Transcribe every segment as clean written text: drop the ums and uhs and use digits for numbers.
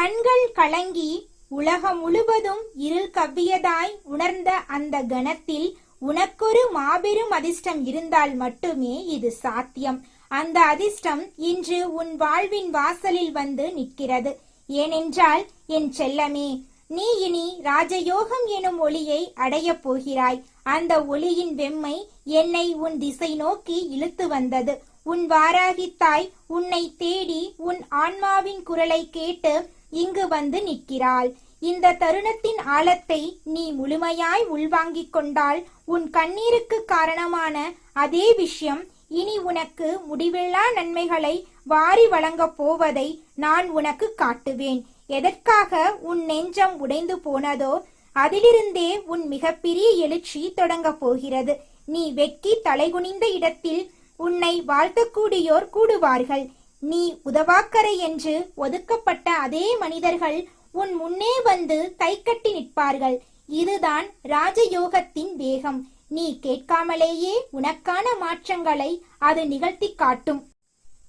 கண்கள் கலங்கி உலகம் முழுவதும் இருள் கவ்வியதாய் உணர்ந்த அந்த கணத்தில் உனக்கொரு மாபெரும் அதிர்ஷ்டம் இருந்தால் மட்டுமே இது சாத்தியம். அந்த அதிர்ஷ்டம் இன்று உன் வாழ்வின் வாசலில் வந்து நிற்கிறது. ஏனென்றால் என் செல்லமே, நீ இனி ராஜயோகம் எனும் ஒளியை அடையப் போகிறாய். அந்த ஒளியின் வெம்மை என்னை உன் திசை நோக்கி இழுத்து வந்தது. உன் வாராகித்தாய் உன்னை தேடி உன் ஆன்மாவின் குரலை கேட்டு இங்கு வந்து நிற்கிறாள். இந்த தருணத்தின் ஆழத்தை நீ முழுமையாய் உள்வாங்கிக் கொண்டால் உன் கண்ணீருக்கு காரணமான அதே விஷயம் இனி உனக்கு முடிவில்லா நன்மைகளை வாரி வழங்கப் போவதை நான் உனக்கு காட்டுவேன். எதற்காக உன் நெஞ்சம் உடைந்து போனதோ அதிலிருந்தே உன் மிகப்பெரிய எழுச்சி தொடங்கப் போகிறது. நீ வெட்கி தலைகுனிந்த இடத்தில் உன்னை வாழ்த்தக்கூடியோர் கூடுவார்கள். நீ உதவாக்கரை என்று ஒதுக்கப்பட்ட அதே மனிதர்கள் உன் முன்னே வந்து கைகட்டி நிற்பார்கள். இதுதான் ராஜயோகத்தின் வேகம். நீ கேட்காமலேயே உனக்கான மாற்றங்களை அது நிகழ்த்தி காட்டும்.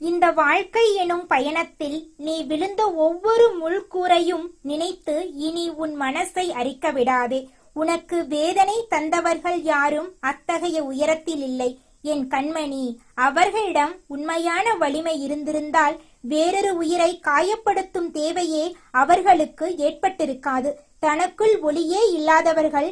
இந்த வாழ்க்கை எனும் பயணத்தில் நீ விழுந்த ஒவ்வொரு முள்கூரையும் நினைத்து இனி உன் மனசை அரிக்க விடாதே. உனக்கு வேதனை தந்தவர்கள் யாரும் அத்தகைய உயரத்தில் இல்லை என் கண்மணி. அவர்களிடம் உண்மையான வலிமை இருந்திருந்தால் வேறொரு உயிரை காயப்படுத்தும் தேவையே அவர்களுக்கு ஏற்பட்டிருக்காது. தனக்குள் ஒளியே இல்லாதவர்கள்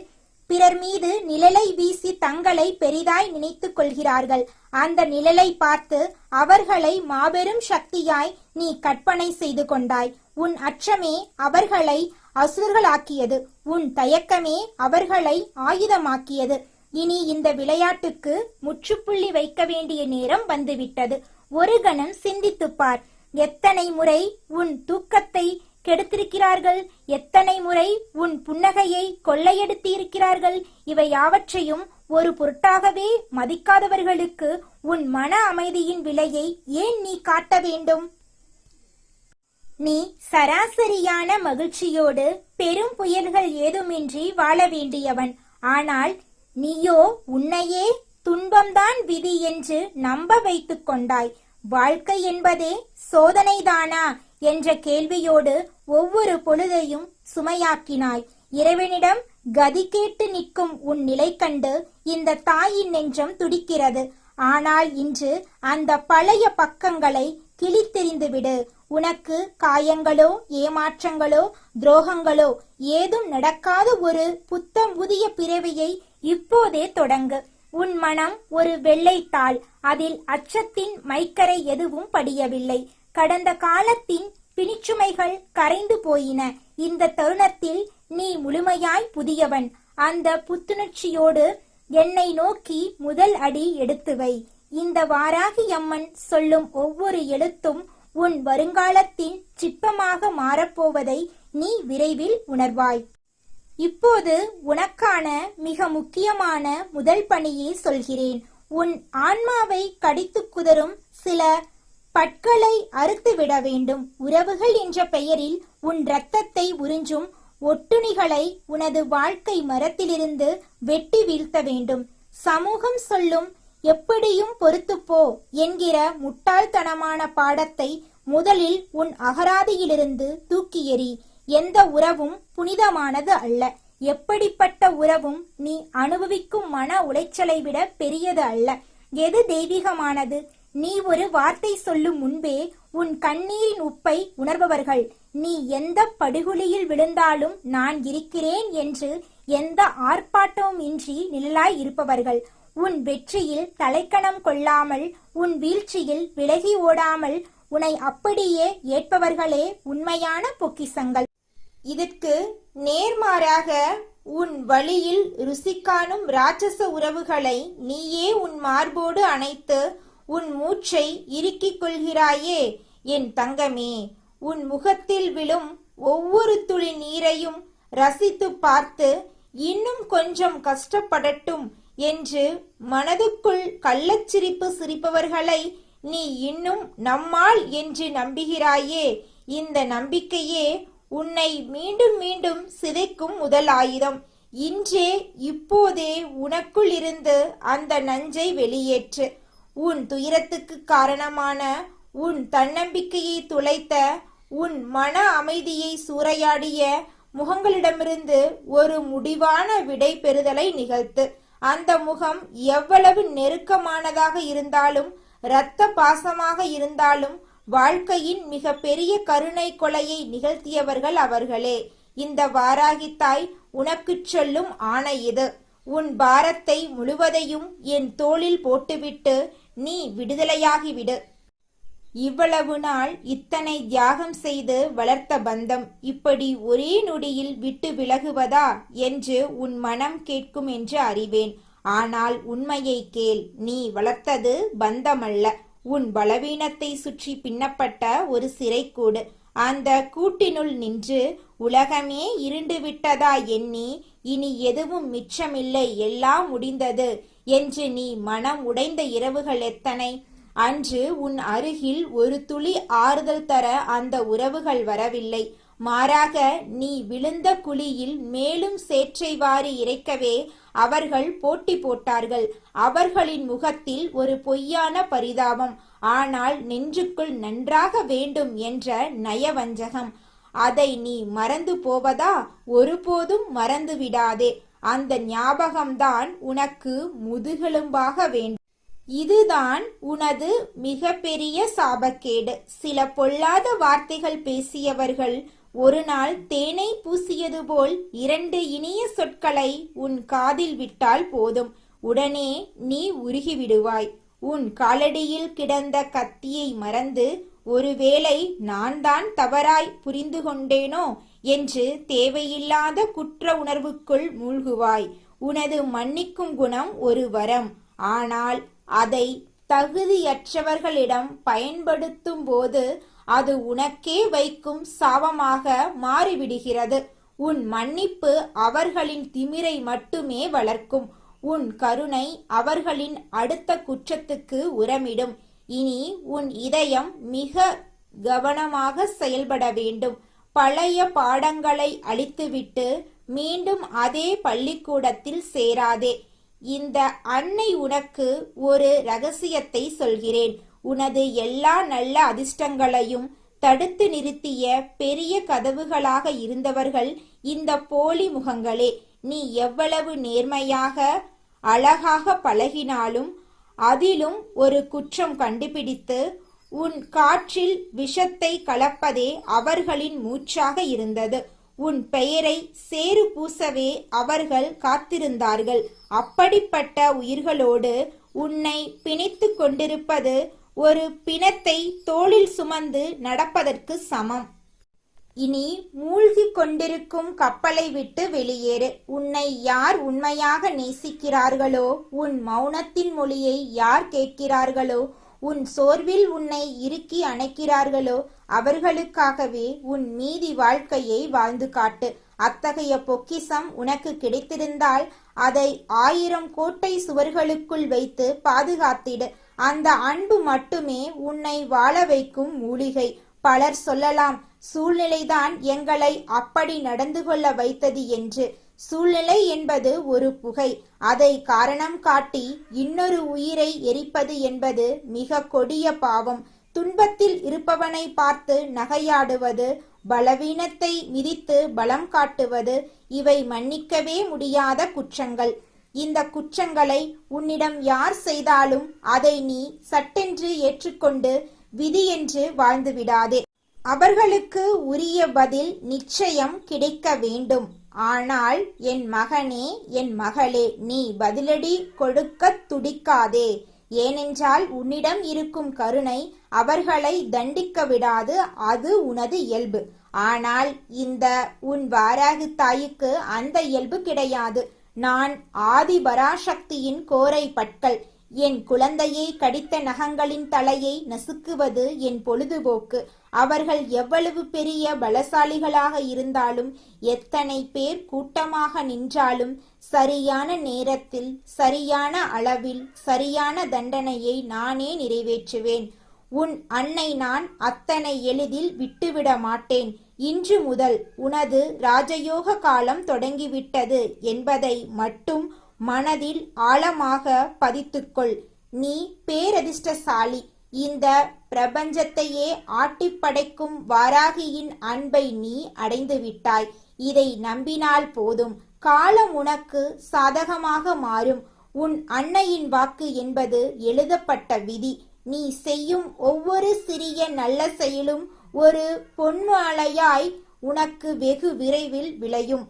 பிறர் மீது நிழலை வீசி தங்களை பெரிதாய் நினைத்துக் கொள்கிறார்கள். அந்த நிழலை பார்த்து அவர்களை மாபெரும் சக்தியாய் நீ கற்பனை செய்து கொண்டாய். உன் அச்சமே அவர்களை அசுரர்களாக்கியது. உன் தயக்கமே அவர்களை ஆயுதமாக்கியது. இனி இந்த விளையாட்டுக்கு முற்றுப்புள்ளி வைக்க வேண்டிய நேரம் வந்துவிட்டது. ஒரு கணம் சிந்தித்துப் பார். எத்தனை முறை உன் தூக்கத்தை கெடுத்திருக்கிறார்கள், எத்தனை முறை உன் புன்னகையை கொள்ளையெடுத்து இருக்கிறார்கள். இவை யாவற்றையும் ஒரு பொருட்டாகவே மதிக்காதவர்களுக்கு உன் மன அமைதியின் விலையை ஏன் நீ காட்ட வேண்டும்? நீ சராசரியான மகிழ்ச்சியோடு பெரும் புயல்கள் ஏதுமின்றி வாழ வேண்டியவன். ஆனால் நீயோ உன்னையே துன்பம்தான் விதி என்று நம்ப வைத்துக் கொண்டாய். வாழ்க்கை என்பதே சோதனைதானா என்ற கேள்வியோடு ஒவ்வொரு பொழுதையும் சுமையாக்கினாய். இறைவனிடம் கதி கேட்டு நிற்கும் உன் நிலை கண்டு இந்த தாயின் நெஞ்சம் துடிக்கிறது. ஆனால் இன்று அந்த பழைய பக்கங்களை கிழித்தெறிந்துவிடு. உனக்கு காயங்களோ ஏமாற்றங்களோ துரோகங்களோ ஏதும் நடக்காத ஒரு புத்தம் புதிய பிறவியை இப்போதே தொடங்கு. உன் மனம் ஒரு வெள்ளைத்தாள். அதில் அச்சத்தின் மைக்கரை எதுவும் படியவில்லை. கடந்த காலத்தின் பிணிச்சுமைகள் கரைந்து போயின. இந்த தருணத்தில் நீ முழுமையாய் புதியவன். அந்த புத்துணர்ச்சியோடு என்னை நோக்கி முதல் அடி எடுத்து வை. இந்த வாராகி அம்மன் சொல்லும் ஒவ்வொரு எழுத்தும் உன் வருங்காலத்தின் சிற்பமாக மாறப்போவதை நீ விரைவில் உணர்வாய். இப்போது உனக்கான மிக முக்கியமான முதல் பணியை சொல்கிறேன். உன் ஆன்மாவை கடித்து குதறும் சில பற்களை அறுத்து விட வேண்டும். உறவுகள் என்ற பெயரில் உன் இரத்தத்தை உறிஞ்சும் ஒட்டுணிகளை உனது வாழ்க்கை மரத்திலிருந்து வெட்டி வீழ்த்த வேண்டும். சமூகம் சொல்லும் எப்படியும் பொறுத்துப்போ என்கிற முட்டாள்தனமான பாடத்தை முதலில் உன் அகராதியிலிருந்து தூக்கி எறி. எந்த உறவும் புனிதமானது அல்ல. எப்படிப்பட்ட உறவும் நீ அனுபவிக்கும் மன உளைச்சலை விட பெரியது அல்ல. எது தெய்வீகமானது? நீ ஒரு வார்த்தை சொல்லும் முன்பே உன் கண்ணீரின் உப்பை உணர்பவர்கள். நீ எந்த படுகுழியில் விழுந்தாலும் நான் இருக்கிறேன் என்று எந்த ஆர்ப்பாட்டமும் இன்றி நிழலாய் இருப்பவர்கள். உன் வெற்றியில் தலைக்கணம் கொள்ளாமல் உன் வீழ்ச்சியில் விலகி ஓடாமல் உன்னை அப்படியே ஏற்பவர்களே உண்மையான பொக்கிசங்கள். இதற்கு நேர்மாறாக உன் வழியில் ருசி காணும் ராட்சச உறவுகளை நீயே உன் மார்போடு அணைத்து உன் மூச்சை இறுக்கிக் கொள்கிறாயே என் தங்கமே. உன் முகத்தில் விழும் ஒவ்வொரு துளி நீரையும் ரசித்து பார்த்து இன்னும் கொஞ்சம் கஷ்டப்படட்டும் என்று மனதுக்குள் கள்ளச்சிரிப்பு சிரிப்பவர்களை நீ இன்னும் நம்மால் என்று நம்புகிறாயே. இந்த நம்பிக்கையே உன்னை மீண்டும் மீண்டும் சிதைக்கும் முதல் ஆயுதம். இன்றே இப்போதே உனக்குள் இருந்து அந்த நஞ்சை வெளியேற்று. உன் துயரத்துக்கு காரணமான உன் தன்னம்பிக்கையை துளைத்த உன் மன அமைதியை சூறையாடிய முகங்களிடமிருந்து ஒரு முடிவான விடை பெறுதலை நிகழ்த்து. அந்த முகம் எவ்வளவு நெருக்கமானதாக இருந்தாலும், இரத்த பாசமாக இருந்தாலும், வாழ்க்கையின் மிக பெரிய கருணை கொலையை நிகழ்த்தியவர்கள் அவர்களே. இந்த வாராகித்தாய் உனக்குச் சொல்லும் ஆணை இது. உன் பாரத்தை முழுவதையும் என் தோளில் போட்டுவிட்டு நீ விடுதலையாகிவிடு. இவ்வளவு நாள் இத்தனை தியாகம் செய்து வளர்த்த பந்தம் இப்படி ஒரே நொடியில் விட்டு விலகுவதா என்று உன் மனம் கேட்கும் என்று அறிவேன். ஆனால் உண்மையை கேள், நீ வளர்த்தது பந்தமல்ல, உன் பலவீனத்தை சுற்றி பின்னப்பட்ட ஒரு சிறைக்கூடு. அந்த கூட்டினுள் நின்று உலகமே இருண்டு விட்டதா எண்ணி இனி எதுவும் மிச்சமில்லை, எல்லாம் முடிந்தது என்று நீ மனம் உடைந்த இரவுகள் எத்தனை! அன்று உன் அருகில் ஒரு துளி ஆறுதல் தர அந்த உறவுகள் வரவில்லை. மாறாக நீ விழுந்த குழியில் மேலும் சேற்றை வாரி இறைக்கவே அவர்கள் போட்டி போட்டார்கள். அவர்களின் முகத்தில் ஒரு பொய்யான பரிதாபம், ஆனால் நெஞ்சுக்குள் நன்றாக வேண்டும் என்ற நயவஞ்சகம். அதை நீ மறந்து போவதா? ஒருபோதும் மறந்து விடாதே. அந்த ஞாபகம்தான் உனக்கு முதுகெலும்பாக வேண்டும். இதுதான் உனது மிக பெரிய சாபக்கேடு. சில பொல்லாத வார்த்தைகள் பேசியவர்கள் ஒரு நாள் தேனை பூசியது போல் 2 இனிய சொற்களை உன் காதில் விட்டால் போதும், உடனே நீ உருகிவிடுவாய். உன் காலடியில் கிடந்த கத்தியை மறந்து, ஒருவேளை நான் தான் தவறாய் புரிந்து கொண்டேனோ என்று தேவையில்லாத குற்ற உணர்வுக்குள் மூழ்குவாய். உனது மன்னிக்கும் குணம் ஒரு வரம், ஆனால் அதை தகுதியற்றவர்களிடம் பயன்படுத்தும் போது அது உனக்கே வைக்கும் சாபமாக மாறிவிடுகிறது. உன் மன்னிப்பு அவர்களின் திமிரை மட்டுமே வளர்க்கும். உன் கருணை அவர்களின் அடுத்த குற்றத்துக்கு உரமிடும். இனி உன் இதயம் மிக கவனமாக செயல்பட வேண்டும். பழைய பாடங்களை அழித்துவிட்டு மீண்டும் அதே பள்ளிக்கூடத்தில் சேராதே. இந்த அன்னை உனக்கு ஒரு ரகசியத்தை சொல்கிறேன். உனது எல்லா நல்ல அதிர்ஷ்டங்களையும் தடுத்து நிறுத்திய பெரிய கதவுகளாக இருந்தவர்கள் இந்த போலி முகங்களே. நீ எவ்வளவு நேர்மையாக அழகாக பழகினாலும் அதிலும் ஒரு குற்றம் கண்டுபிடித்து உன் காற்றில் விஷத்தை கலப்பதே அவர்களின் மூச்சாக இருந்தது. உன் பெயரை சேறு பூசவே அவர்கள் காத்திருந்தார்கள். அப்படிப்பட்ட உயிர்களோடு உன்னை பிணைத்து கொண்டிருப்பது ஒரு பிணத்தை தோளில் சுமந்து நடப்பதற்கு சமம். இனி மூழ்கி கொண்டிருக்கும் கப்பலை விட்டு வெளியேறு. உன்னை யார் உண்மையாக நேசிக்கிறார்களோ, உன் மௌனத்தின் மொழியை யார் கேட்கிறார்களோ, உன் சோர்வில் உன்னை இறுக்கி அணைக்கிறார்களோ அவர்களுக்காகவே உன் மீதி வாழ்க்கையை வாழ்ந்து காட்டு. அத்தகைய பொக்கிஷம் உனக்கு கிடைத்திருந்தால் அதை 1000 கோட்டை சுவர்களுக்குள் வைத்து பாதுகாத்திடு. அந்த அன்பு மட்டுமே உன்னை வாழ வைக்கும் மூலிகை. பலர் சொல்லலாம், சூழ்நிலைதான் எங்களை அப்படி நடந்து கொள்ள வைத்தது என்று. சூழ்நிலை என்பது ஒரு புகை. அதை காரணம் காட்டி இன்னொரு உயிரை எரிப்பது என்பது மிக கொடிய பாவம். துன்பத்தில் இருப்பவனை பார்த்து நகையாடுவது, பலவீனத்தை மிதித்து பலம் காட்டுவது, இவை மன்னிக்கவே முடியாத குற்றங்கள். இந்த குற்றங்களை உன்னிடம் யார் செய்தாலும் அதை நீ சட்டென்று ஏற்றுக்கொண்டு விதி என்று வாழ்ந்து விடாதே. அவர்களுக்கு உரிய பதில் நிச்சயம் கிடைக்க வேண்டும். ஆனால் என் மகனே, என் மகளே, நீ பதிலடி கொடுக்க துடிக்காதே. ஏனென்றால் உன்னிடம் இருக்கும் கருணை அவர்களை தண்டிக்க விடாது. அது உனது இயல்பு. ஆனால் இந்த உன் வாராகி தாய்க்கு அந்த இயல்பு கிடையாது. நான் ஆதி பராசக்தியின் கோரை பற்கள். என் குழந்தையை கடித்த நகங்களின் தலையை நசுக்குவது என் பொழுதுபோக்கு. அவர்கள் எவ்வளவு பெரிய பலசாலிகளாக இருந்தாலும், எத்தனை பேர் கூட்டமாக நின்றாலும், சரியான நேரத்தில், சரியான அளவில், சரியான தண்டனையை நானே நிறைவேற்றுவேன். உன் அன்னை நான் அத்தனை எளிதில் விட்டுவிட மாட்டேன். இன்று முதல் உனது ராஜயோக காலம் தொடங்கிவிட்டது என்பதை மட்டும் மனதில் ஆழமாக பதித்துக்கொள். நீ பேரதிர்ஷ்டசாலி. இந்த பிரபஞ்சத்தையே ஆட்டிப்படைக்கும் வாராகியின் அன்பை நீ அடைந்து விட்டாய். இதை நம்பினால் போதும், காலம் உனக்கு சாதகமாக மாறும். உன் அன்னையின் வாக்கு என்பது எழுதப்பட்ட விதி. நீ செய்யும் ஒவ்வொரு சிறிய நல்ல செயலும் ஒரு பொன்மாலையாய் உனக்கு வெகு விரைவில் விளையும்.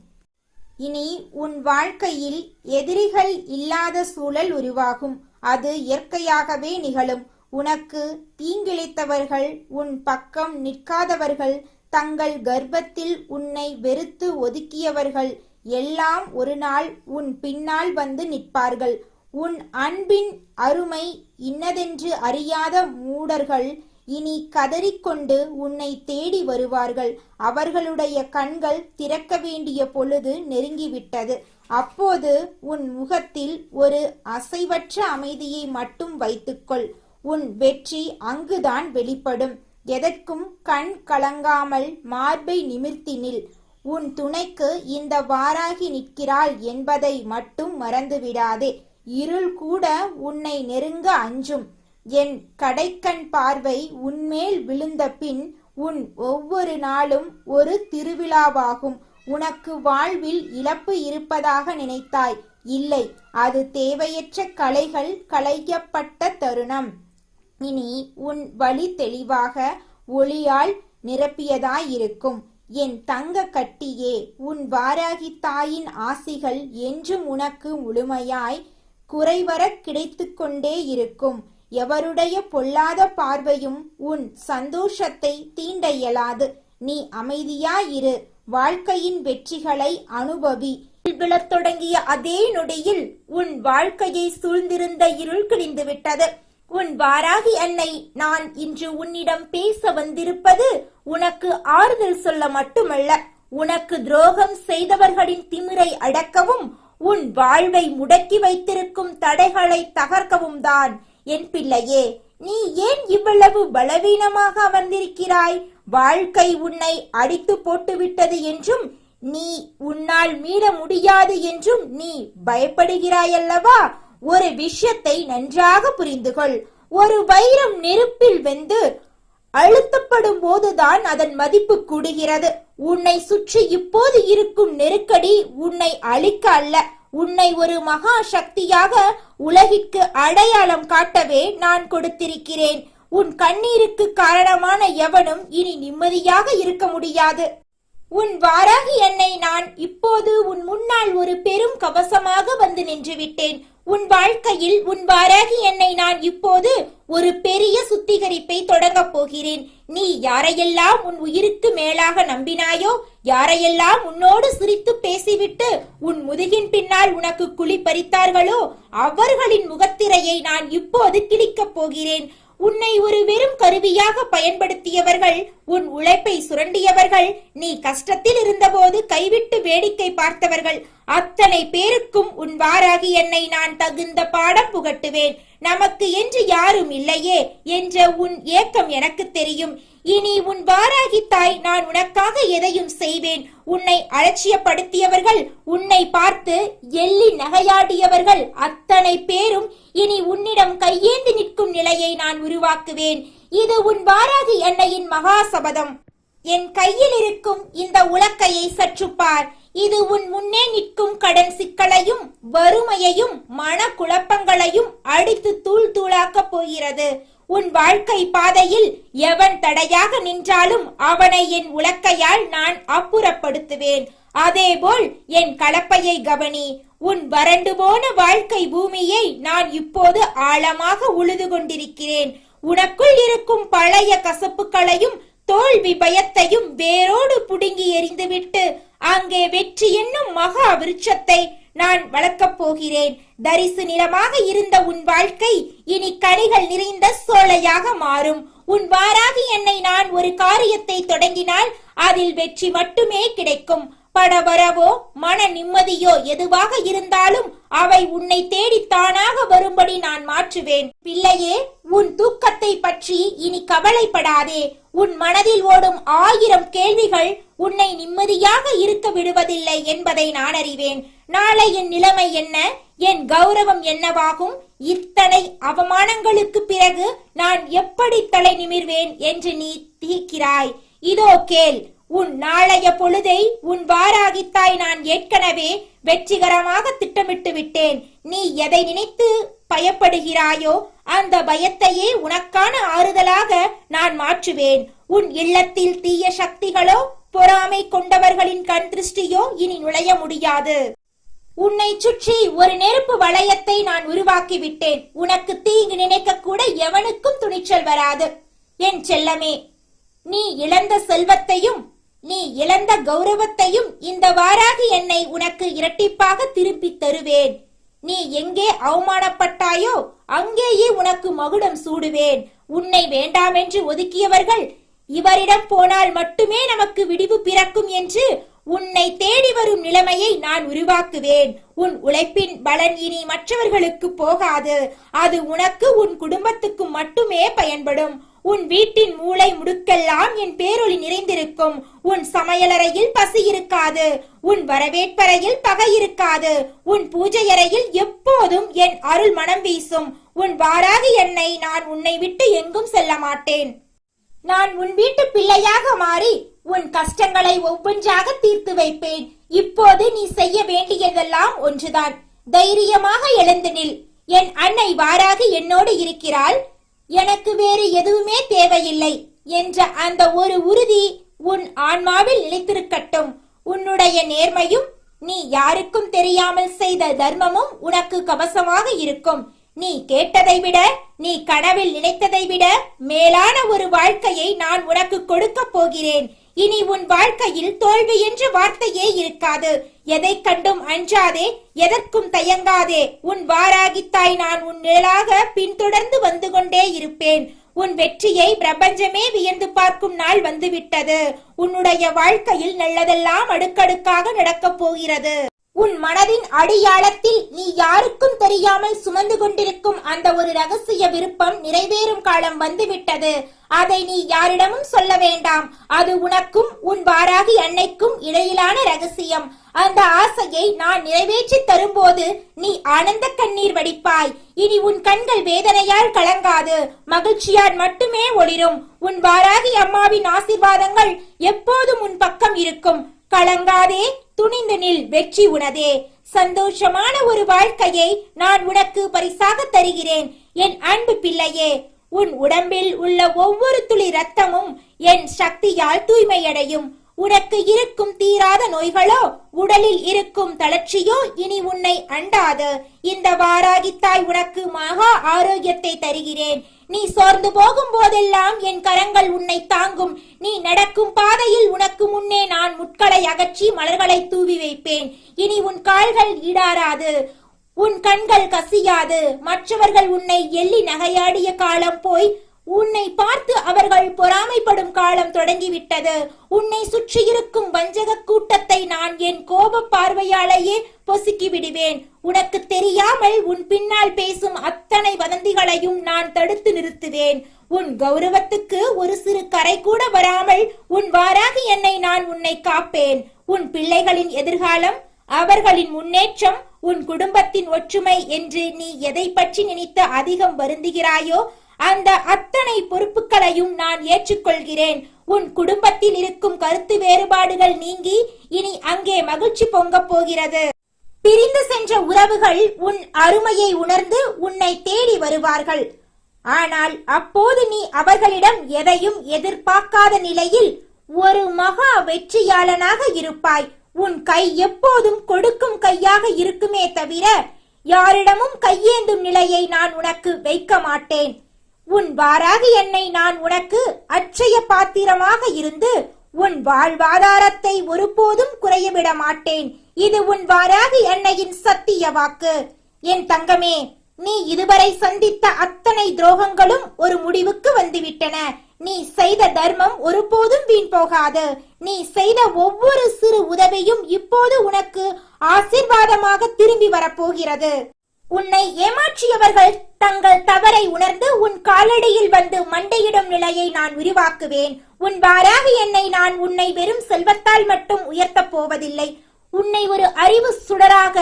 இனி உன் வாழ்க்கையில் எதிரிகள் இல்லாத சூழல் உருவாகும். அது இயற்கையாகவே நிகழும். உனக்கு தீங்கிழைத்தவர்கள், உன் பக்கம் நிற்காதவர்கள், தங்கள் கர்ப்பத்தில் உன்னை வெறுத்து ஒதுக்கியவர்கள் எல்லாம் ஒரு நாள் உன் பின்னால் வந்து நிற்பார்கள். உன் அன்பின் அருமை இன்னதென்று அறியாத மூடர்கள் இனி கதறிக்கொண்டு உன்னை தேடி வருவார்கள். அவர்களுடைய கண்கள் திறக்க வேண்டிய பொழுது நெருங்கிவிட்டது. அப்போது உன் முகத்தில் ஒரு அசைவற்ற அமைதியை மட்டும் வைத்துக்கொள். உன் வெற்றி அங்குதான் வெளிப்படும். எதற்கும் கண் கலங்காமல் மார்பை நிமிர்த்தி நில். உன் துணைக்கு இந்த வாராகி நிற்கிறாள் என்பதை மட்டும் மறந்துவிடாதே. இருள் கூட உன்னை நெருங்க அஞ்சும். என் கடைக்கண் பார்வை உன்மேல் விழுந்த பின் உன் ஒவ்வொரு நாளும் ஒரு திருவிழாவாகும். உனக்கு வாழ்வில் இழப்பு இருப்பதாக நினைத்தாய். இல்லை, அது தேவையற்ற கலைகள் களையப்பட்ட தருணம். இனி உன் வழி தெளிவாக ஒளியால் நிரப்பியதாயிருக்கும். என் தங்க கட்டியே, உன் வாராகி தாயின் ஆசிகள் என்றும் உனக்கு முழுமையாய் குறைவர கிடைத்து கொண்டே இருக்கும். எவருடைய பொல்லாத பார்வையும் உன் சந்தோஷத்தை தீண்ட இயலாது. நீ அமைதியாயிரு. வாழ்க்கையின் வெற்றிகளை அனுபவி. விழத் தொடங்கிய அதே நொடியில் உன் வாழ்க்கையை சூழ்ந்திருந்த இருள் கிழிந்து விட்டது. உன் வாராகி அன்னை நான் இன்று உன்னிடம் பேச வந்திருப்பது உனக்கு ஆறுதல் சொல்ல மட்டுமல்ல, உனக்கு துரோகம் செய்தவர்களின் திமிரை அடக்கவும் உன் வாழ்வை முடக்கி வைத்திருக்கும் தடைகளை தகர்க்கவும் தான். என் பிள்ளையே, நீ ஏன் இவ்வளவு பலவீனமாக அமர்ந்திருக்கிறாய்? வாழ்க்கை உன்னை அடித்து போட்டுவிட்டது என்றும் நீ உன்னால் மீள முடியாது என்றும் நீ பயப்படுகிறாயல்லவா? ஒரு விஷயத்தை நன்றாக புரிந்து கொள். ஒரு வைரம் நெருப்பில் வெந்து அழுத்தப்படும் போதுதான் அதன் மதிப்பு கூடுகிறது. உன்னை சுற்றி இப்போது இருக்கும் நெருக்கடி உன்னை அழிக்க அல்ல, உன்னை ஒரு மகா சக்தியாக உலகிற்கு அடையாளம் காட்டவே நான் கொடுத்திருக்கிறேன். உன் கண்ணீருக்கு காரணமான எவனும் இனி நிம்மதியாக இருக்க முடியாது. உன் வாராகி என்னை நான் இப்போது உன் முன்னால் ஒரு பெரும் கவசமாக வந்து நின்று விட்டேன். உன் வாழ்க்கையில் உன் வாராகி என்னை நான் இப்போது ஒரு பெரிய சுத்திகரிப்பை தொடங்கப் போகிறேன். நீ யாரையெல்லாம் உன் உயிருக்கு மேலாக நம்பினாயோ, யாரையெல்லாம் உன்னோடு சிரித்து பேசிவிட்டு உன் முதுகின் பின்னால் உனக்கு குழி பறித்தார்களோ, அவர்களின் முகத்திரையை நான் இப்போது கிழிக்கப் போகிறேன். உன்னை ஒரு வெறும் கருவியாக பயன்படுத்தியவர்கள், உன் உழைப்பை சுரண்டியவர்கள், நீ கஷ்டத்தில் இருந்தபோது கைவிட்டு வேடிக்கை பார்த்தவர்கள், அத்தனை பேருக்கும் உன் வாராகி என்னை நான் தகுந்த பாடம் புகட்டுவேன். நமக்கு என்று யாரும் இல்லையே என்ற உன் ஏக்கம் எனக்கு தெரியும். இனி உன் வாராகி தாய் நான் உனக்காக எதையும் செய்வேன். உன்னை அலட்சியப்படுத்தியவர்கள், உன்னை பார்த்து எள்ளி நகையாடியவர்கள் அத்தனை பேரும் இனி உன்னிடம் கையேந்தி நிற்கும் நிலையை நான் உருவாக்குவேன். இது உன் வாராகி அன்னையின் மகா சபதம். என் கையில் இருக்கும் இந்த உலக்கையை சற்று பார். இது உன் முன்னே நிற்கும் கடன் சிக்கலையும் வறுமையையும் மன குழப்பங்களையும் அடித்து தூள் தூளாக்கப் போகிறது. உன் வாழ்க்கை பாதையில் எவன் தடையாக நின்றாலும் அவனை என் உலக்கையால் நான் அப்புறப்படுத்துவேன். அதேபோல் என் கலப்பையை கவனி. உன் வறண்டு போன வாழ்க்கை பூமியை நான் இப்போது ஆழமாக உழுது கொண்டிருக்கிறேன். உனக்குள் இருக்கும் பழைய கசப்புகளையும் தோல்வி பயத்தையும் வேரோடு புடுங்கி எறிந்துவிட்டு அங்கே வெற்றி என்னும் மகா விருட்சத்தை நான் வளர்க்கப் போகிறேன். தரிசு நிலமாக இருந்த உன் வாழ்க்கை இனி கனிகள் நிறைந்த சோலையாக மாறும். உன் வாராகி என்னை நான் ஒரு காரியத்தை தொடங்கினால் அதில் வெற்றி மட்டுமே கிடைக்கும். படபரவோ மன நிம்மதியோ எதுவாக இருந்தாலும் அவை உன்னை தேடி தானாக வரும்படி நான் மாற்றுவேன். பிள்ளையே, உன் தூக்கத்தை பற்றி இனி கவலைப்படாதே. உன் மனதில் ஓடும் 1000 கேள்விகள் உன்னை நிம்மதியாக இருக்க விடுவதில்லை என்பதை நான் அறிவேன். நாளை என் நிலைமை என்ன, என் கௌரவம் என்னவாகும்? இத்தனை அவமானங்களுக்கு பிறகு நான் எப்படி தலை நிமிர்வேன் என்று நீ தீக்கிறாய். இதோ கேள், உன் நாளைய பொழுதை உன் வாராகித்தாய் நான் ஏற்கனவே வெற்றிகரமாக திட்டமிட்டு விட்டேன். நீ எதை நினைத்து பயப்படுகிறாயோ அந்த பயத்தையே உனக்கான ஆறுதலாக நான் மாற்றுவேன். உன் இல்லத்தில் தீய சக்திகளோ பொறாமை கொண்டவர்களின் கண் திருஷ்டியோ இனி நுழைய முடியாது. உன்னை சுற்றி ஒரு நெருப்பு வளையத்தை நான் உருவாக்கி விட்டேன். உனக்கு தீங்கு நினைக்க கூட எவனுக்கும் துணிச்சல் வராது. என் செல்லமே, நீ இழந்த செல்வத்தையும் நீ இழந்த கௌரவத்தையும் இந்த வாராகி என்னை உனக்கு இரட்டிப்பாக திருப்பி தருவேன். நீ எங்கே அவமானப்பட்டாயோ அங்கேயே உனக்கு மகுடம் சூடுவேன். உன்னை வேண்டாமென்று ஒதுக்கியவர்கள் இவரிடம் போனால் மட்டுமே நமக்கு விடிவு பிறக்கும் என்று உன்னை தேடி வரும் நிலைமையை நான் உருவாக்குவேன். உன் உழைப்பின் பலன் இனி மற்றவர்களுக்கு போகாது. அது உனக்கு உன் குடும்பத்துக்கு மட்டுமே பயன்படும். உன் வீட்டின் மூளை முடுக்கெல்லாம் என் பேரொளி நிறைந்திருக்கும். உன் சமையலறையில் பசி இருக்காது. உன் வரவேற்பறையில் பகை இருக்காது. உன் பூஜை அறையில் எப்போதும் என் அருள் மனம் வீசும். உன் வாராகி என்னை நான் உன்னை விட்டு எங்கும் செல்ல மாட்டேன். நான் உன் வீட்டு பிள்ளையாக மாறி உன் கஷ்டங்களை ஒவ்வொன்றாக தீர்த்து வைப்பேன். இப்போது நீ செய்ய வேண்டியதெல்லாம் ஒன்றுதான். தைரியமாக எழுந்து நில். என் அன்னை வாராகி என்னோடு இருக்கிறாள், எனக்கு வேறு எதுவுமே தேவையில்லை என்ற அந்த ஒரு உறுதி உன் ஆன்மாவில் நிலைத்திருக்கட்டும். உன்னுடைய நேர்மையும் நீ யாருக்கும் தெரியாமல் செய்த தர்மமும் உனக்கு கவசமாக இருக்கும். நீ கேட்டதை விட, நீ கனவில் நினைத்ததை விட மேலான ஒரு வாழ்க்கையை நான் உனக்கு கொடுக்க போகிறேன். இனி உன் வாழ்க்கையில் தோல்வி என்ற வார்த்தையே இருக்காது. எதை கண்டும் அஞ்சாதே, எதற்கும் தயங்காதே. உன் வாராகித்தாய் நான் உன் நிழலாக பின்தொடர்ந்து வந்து கொண்டே இருப்பேன். உன் வெற்றியை பிரபஞ்சமே வியந்து பார்க்கும் நாள் வந்துவிட்டது. உன்னுடைய வாழ்க்கையில் நல்லதெல்லாம் அடுக்கடுக்காக நடக்கப் போகிறது. உன் மனதின் அடியாழத்தில் நீ யாருக்கும் தெரியாமல் சுமந்து கொண்டிருக்கும் அந்த ஒரு ரகசிய விருப்பம் நிறைவேறும் காலம் வந்துவிட்டது. அதை நீ யாரிடமும் சொல்ல வேண்டாம். அது உனக்கும் உன் வாராகி அன்னைக்கும் இடையிலான ரகசியம். அந்த ஆசையை நான் நிறைவேற்றி தரும்போது நீ ஆனந்த கண்ணீர் வடிப்பாய். இனி உன் கண்கள் வேதனையால் கலங்காது, மகிழ்ச்சியால் மட்டுமே ஒளிரும். உன் வாராகி அம்மாவின் ஆசீர்வாதங்கள் எப்போதும் உன் பக்கம் இருக்கும். கலங்காதே, துணிந்து நில், வெற்றி உனதே. சந்தோஷமான ஒரு வாழ்க்கையை நான் உனக்கு பரிசாக தருகிறேன். என் அன்பு பிள்ளையே, உன் உடம்பில் உள்ள ஒவ்வொரு துளி ரத்தமும் என் சக்தியால் தூய்மையடையும். உனக்கு இருக்கும் தீராத நோய்களோ, உடலில் இருக்கும் தளர்ச்சியோ இனி உன்னை அண்டாது. இந்த வாராகித்தாய் உனக்கு மகா ஆரோக்கியத்தை தருகிறேன். நீ சோர்ந்து போகும் போதெல்லாம் என் கரங்கள் உன்னை தாங்கும். நீ நடக்கும் பாதையில் உனக்கு முன்னே நான் முட்களை அகற்றி மலர்களை தூவி வைப்பேன். இனி உன் கால்கள் ஈடாராது, உன் கண்கள் கசியாது. மற்றவர்கள் உன்னை எள்ளி நகையாடிய காலம் போய் உன்னை பார்த்து அவர்கள் பொறாமைப்படும் காலம் தொடங்கிவிட்டது. உன்னை சுற்றியிருக்கும் வஞ்சக கூட்டத்தை நான் என் கோப பார்வையாலேயே பொசுக்கி விடுவேன். உனக்கு தெரியாமல் உன் பின்னால் பேசும் அத்தனை வதந்திகளையும் நான் தடுத்து நிறுத்துவேன். உன் கௌரவத்துக்கு ஒரு சிறு கரை கூட வராமல் உன் வாராகி என்னை நான் உன்னை காப்பேன். உன் பிள்ளைகளின் எதிர்காலம், அவர்களின் முன்னேற்றம், உன் குடும்பத்தின் ஒற்றுமை என்று நீ எதை பற்றி நினைத்து அதிகம் வருந்துகிறாயோ அந்த அத்தனை பொறுப்புகளையும் நான் ஏற்றுக்கொள்கிறேன். உன் குடும்பத்தில் இருக்கும் கருத்து வேறுபாடுகள் நீங்கி இனி அங்கே மகிழ்ச்சி பொங்க போகிறது. பிரிந்து சென்ற உறவுகள் உன் அருமையை உணர்ந்து உன்னை தேடி வருவார்கள். ஆனால் அப்போது நீ அவர்களிடம் எதையும் எதிர்பார்க்காத நிலையில் ஒரு மகா வெற்றியாளனாக இருப்பாய். உன் கை எப்போதும் கொடுக்கும் கையாக இருக்குமே தவிர யாரிடமும் கையேந்தும் நிலையை நான் உனக்கு வைக்க மாட்டேன். உன் வாராகி என்னை நான் உனக்கு அட்சய பாத்திரமாக இருந்து உன் வாழ்வாதாரத்தை ஒருபோதும் குறையவிட மாட்டேன். இது உன் வாராகி அன்னையின் சத்திய வாக்கு. என் தங்கமே, நீ இதுவரை சந்தித்த அத்தனை துரோகங்களும் ஒரு முடிவுக்கு வந்துவிட்டன. நீ செய்த தர்மம் ஒருபோதும் வீண் போகாது. நீ செய்த ஒவ்வொரு சிறு உதவியும் இப்போது உனக்கு ஆசீர்வாதமாக திரும்பி வரப்போகிறது. உன்னை ஏமாற்றியவர்கள் தங்கள் தவறை உணர்ந்து உன் காலடியில் வந்து மண்டையிடும் நிலையை நான் உருவாக்குவேன். உன் வாராகி என்னை நான் உன்னை வெறும் செல்வத்தால் மட்டும் உயர்த்தப் போவதில்லை. உன்னை ஒரு அறிவு சுடராக,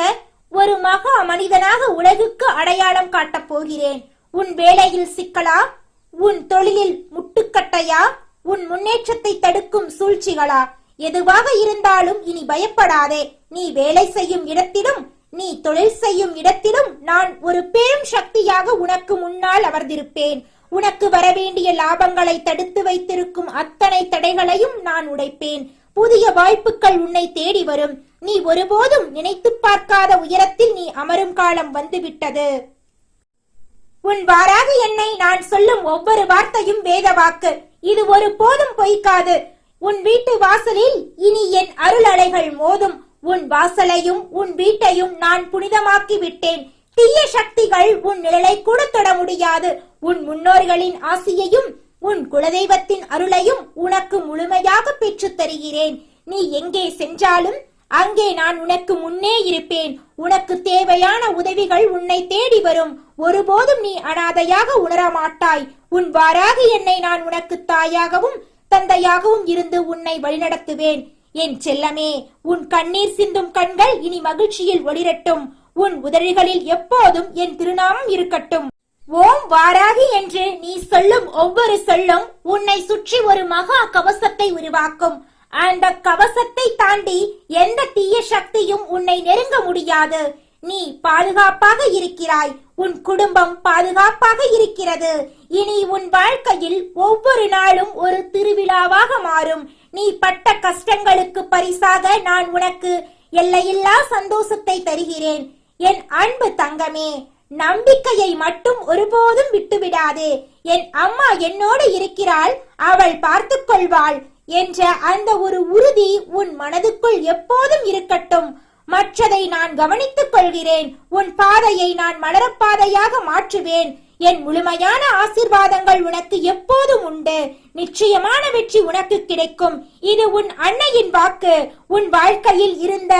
ஒரு மகா மனிதனாக உலகுக்கு அடையாளம் காட்டப் போகிறேன். உன் வேலையில் சிக்கலா, உன் தொழிலில் முட்டுக்கட்டையா, உன் முன்னேற்றத்தை தடுக்கும் சூழ்ச்சிகளா, எதுவாக இருந்தாலும் இனி பயப்படாதே. நீ வேலை செய்யும் இடத்திலும் நீ தொழில் செய்யும் இடத்திலும் நான் ஒரு பெரும் சக்தியாக உனக்கு முன்னால் அமர்ந்திருப்பேன். உனக்கு வரவேண்டிய லாபங்களை தடுத்து வைத்திருக்கும் அத்தனை தடைகளையும் நான் உடைப்பேன். புதிய வாய்ப்புகள் உன்னை தேடி வரும். நீ ஒருபோதும் நினைத்து பார்க்காத உயரத்தில் நீ அமரும் காலம் வந்துவிட்டது. உன் வாராகி என்னை நான் சொல்லும் ஒவ்வொரு வார்த்தையும் வேத வாக்கு. இது ஒரு போதும் பொய்க்காது. உன் வீட்டு வாசலில் இனி என் அருள் அலைகள் மோதும். உன் வாசலையும் உன் வீட்டையும் நான் புனிதமாக்கி விட்டேன். தீய சக்திகள் உன் நிழலை கூட தொட முடியாது. உன் முன்னோர்களின் ஆசியையும் உன் குலதெய்வத்தின் அருளையும் உனக்கு முழுமையாக பெற்றுத் தருகிறேன். நீ எங்கே சென்றாலும் அங்கே நான் உனக்கு முன்னே இருப்பேன். உனக்கு தேவையான உதவிகள் உன்னை தேடி வரும். ஒருபோதும் நீ அனாதையாக உணரமாட்டாய். உன் வாராகி என்னை நான் உனக்கு தாயாகவும் தந்தையாகவும் இருந்து உன்னை வழிநடத்துவேன். என் செல்லமே, உன் கண்ணீர் சிந்தும் கண்கள் இனி மகிழ்ச்சியில் ஒளிரட்டும். உன் உதடுகளில் எப்போதும் என் திருநாமம் இருக்கட்டும். ஓம் வாராகி என்று நீ சொல்லும் ஒவ்வொரு சொல்லும் உன்னை சுற்றி ஒரு மகா கவசத்தை உருவாக்கும். அந்த கவசத்தை தாண்டி எந்த தீய சக்தியும் உன்னை நெருங்க முடியாது. நீ பாதுகாப்பாக இருக்கிறாய். உன் குடும்பம் பாதுகாப்பாக இருக்கிறது. இனி உன் வாழ்க்கையில் ஒவ்வொரு நாளும் ஒரு திருவிழாவாக மாறும். நீ பட்ட கஷ்டங்களுக்கு பரிசாக நான் உனக்கு எல்லையில்லா சந்தோஷத்தை தருகிறேன். என் அன்பு தங்கமே, நம்பிக்கையை மட்டும் ஒருபோதும் விட்டுவிடாதே. என் அம்மா என்னோடு இருக்கிறாள், அவள் பார்த்துக் கொள்வாள் என்ற அந்த ஒரு உறுதி உன் மனதுக்குள் எப்போதும் இருக்கட்டும். மற்றதை நான் கவனித்துக் கொள்கிறேன். உன் பாதையை நான் மலரப்பாதையாக மாற்றுவேன். என் முழுமையான ஆசீர்வாதங்கள் உனக்கு எப்போதும் உண்டு. நிச்சயமான வெற்றி உனக்கு கிடைக்கும். இது உன் அன்னையின் வாக்கு. உன் வாழ்க்கையில் இருந்த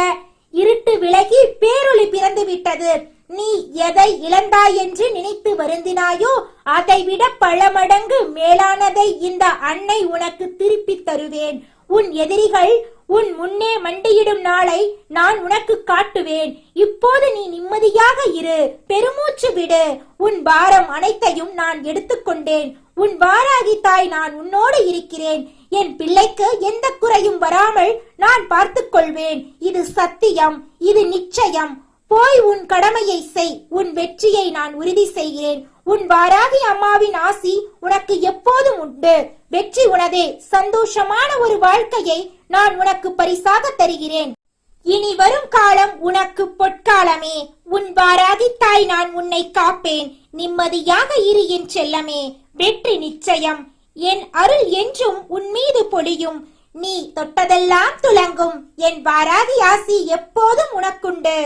இருட்டு விலகி பேரொளி பிறந்து விட்டது. நீ எதை இழந்தாய் என்று நினைத்து வருந்தினாயோ அதை விட பல மடங்கு மேலானதை இந்த அன்னை உனக்கு திருப்பி தருவேன். உன் எதிரிகள் உன் முன்னே மண்டியிடும் நாளை நான் உனக்கு காட்டுவேன். இப்போது நீ நிம்மதியாக இரு, பெருமூச்சு விடு. உன் பாரம் அனைத்தையும் நான் எடுத்துக்கொண்டேன். உன் வாராகி தாய் நான் உன்னோடு இருக்கிறேன். என் பிள்ளைக்கு எந்த குறையும் வராமல் நான் பார்த்துக் கொள்வேன். இது சத்தியம், இது நிச்சயம். போய் உன் கடமையை செய். உன் வெற்றியை நான் உறுதி செய்கிறேன். உன் வாராகி அம்மாவின் ஆசி உனக்கு எப்போதும் உண்டு. வெற்றி உனதே. சந்தோஷமான ஒரு வாழ்க்கையை நான் உனக்கு பரிசாக தருகிறேன். இனி வரும் காலம் உனக்கு பொற்காலமே. உன் வாராகி தாய் நான் உன்னை காப்பேன். நிம்மதியாக இரு என் செல்லமே. வெற்றி நிச்சயம். என் அருள் என்றும் உன் மீது பொழியும். நீ தொட்டதெல்லாம் துலங்கும். என் வாராகி ஆசி எப்போதும் உனக்குண்டு.